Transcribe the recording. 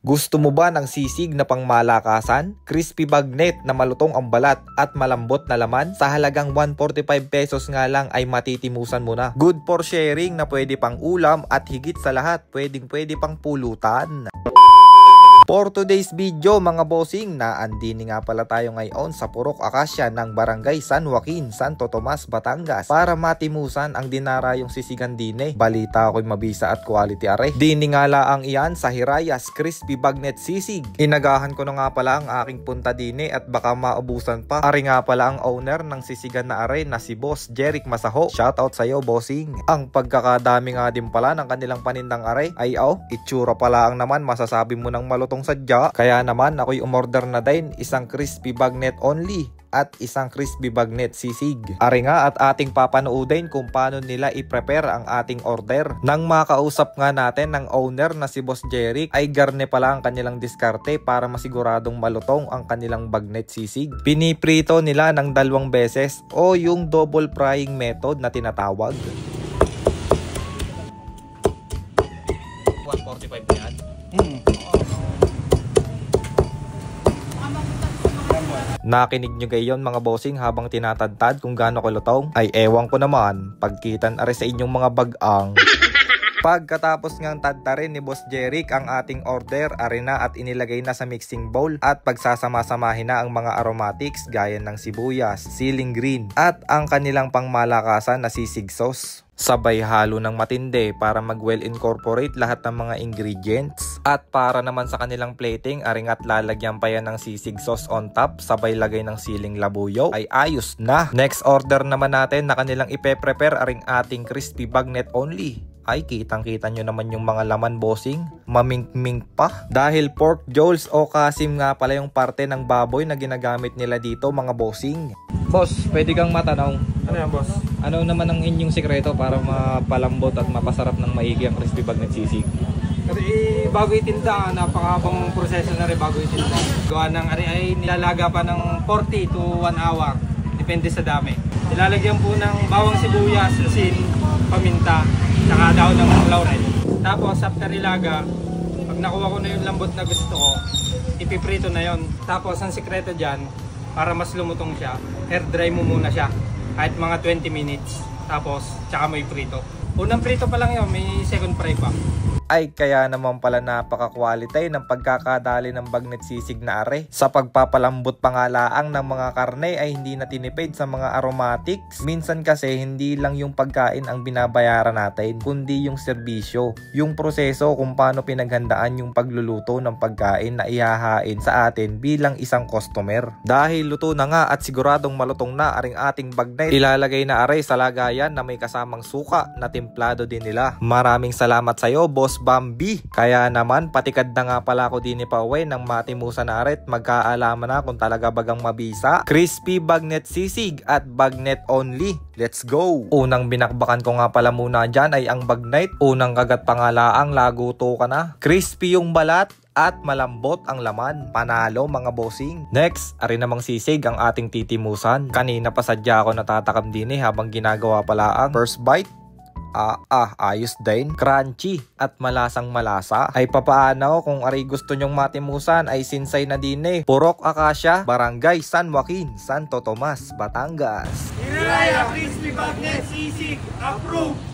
Gusto mo ba ng sisig na pangmalakasan? Crispy bagnet na malutong ang balat at malambot na laman? Sa halagang 145 pesos nga lang ay matitimusan mo na. Good for sharing na pwede pang ulam at higit sa lahat pwede pang pulutan. For today's video mga bossing, naandini nga pala tayo ngayon sa Purok Acacia ng Barangay San Joaquin, Santo Tomas, Batangas para matimusan ang dinarayong sisigan dine. Balita ako'y mabisa at quality are. Dini nga laang iyan sa Hirayas Crispy Bagnet Sisig. Inagahan ko na nga pala ang aking punta dine at baka maubusan pa. Ari nga pala ang owner ng sisigan na are na si Boss Jeric Masaho. Shoutout sa'yo bossing. Ang pagkakadami nga din pala ng kanilang panindang are ay itsura pala ang naman masasabi mo ng malutong sadya. Kaya naman ako'y umorder na din isang crispy bagnet only at isang crispy bagnet sisig. Ari nga at ating papanoodin kung paano nila i-prepare ang ating order. Nang makausap nga natin ng owner na si Boss Jeric ay garne pala ang kanilang diskarte para masiguradong malutong ang kanilang bagnet sisig. Piniprito nila ng 2 beses o yung double frying method na tinatawag. 145 na yan? Nakinig nyo gayon mga bossing habang tinatadtad kung gaano kulutong? Ay ewan ko naman, pagkitan are sa inyong mga bagang. Pagkatapos ngang tadtarin ni Boss Jeric ang ating order, ari na at inilagay na sa mixing bowl at pagsasama-samahin na ang mga aromatics gaya ng sibuyas, siling green at ang kanilang pangmalakasan na sisig sauce. Sabay halo ng matindi para mag-well incorporate lahat ng mga ingredients. At para naman sa kanilang plating, aring at lalagyan pa yan ng sisig sauce on top, sabay lagay ng siling labuyo, ay ayos na. Next order naman natin na kanilang ipe-prepare aring ating crispy bagnet only. Ay kitang-kita nyo naman yung mga laman bossing, mamink-mink pa. Dahil pork jowls o kasim nga pala yung parte ng baboy na ginagamit nila dito mga bossing. Boss, pwede kang matanong. Ano yan boss? Ano naman ang inyong sikreto para mapalambot at mapasarap ng maigi ang crispy bagnet sisig? Kasi bago itinda, napakabang proseso na rin bago itinda. Gawa ng ay nilalaga pa ng 40 to 1 hour. Depende sa dami. Nilalagyan po ng bawang sibuyas, asin, paminta, saka daon ng laurel. Tapos after nilaga, pag nakuha ko na yung lambot na gusto ko, ipiprito na yon. Tapos ang sikreto dyan, para mas lumutong siya, air dry mo muna siya. Kahit mga 20 minutes. Tapos, tsaka mo iprito. Unang prito pa lang yun, may second fry pa. Ay kaya naman pala napaka-quality ng pagkakadali ng bagnet sisig na are. Sa pagpapalambot pangalaang ng mga karne ay hindi na tinipid sa mga aromatics. Minsan kasi hindi lang yung pagkain ang binabayaran natin, kundi yung serbisyo, yung proseso kung paano pinaghandaan yung pagluluto ng pagkain na ihahain sa atin bilang isang customer. Dahil luto na nga at siguradong malutong na aring ating bagnet, ilalagay na are sa lagayan na may kasamang suka na templado din nila. Maraming salamat sa iyo Boss Bambi. Kaya naman patikad na nga pala ako din pa-uwi ng matimusan na aret. Magkaalaman na kung talaga bagang mabisa. Crispy bagnet sisig at bagnet only. Let's go! Unang binakbakan ko nga pala muna dyan ay ang bagnet. Unang kagat pangalaang laguto ka na. Crispy yung balat at malambot ang laman. Panalo mga bossing. Next, ari namang sisig ang ating titimusan. Kanina pa sadya ako natatakam din habang ginagawa pala ang first bite. Ayos din. Crunchy at malasang malasa. Ay papaano kung ari gusto nyong matimusan ay sinsay na din Purok Acacia, Barangay San Joaquin, Santo Tomas, Batangas. Hiraya Crispy Bagnet Sisig, approve!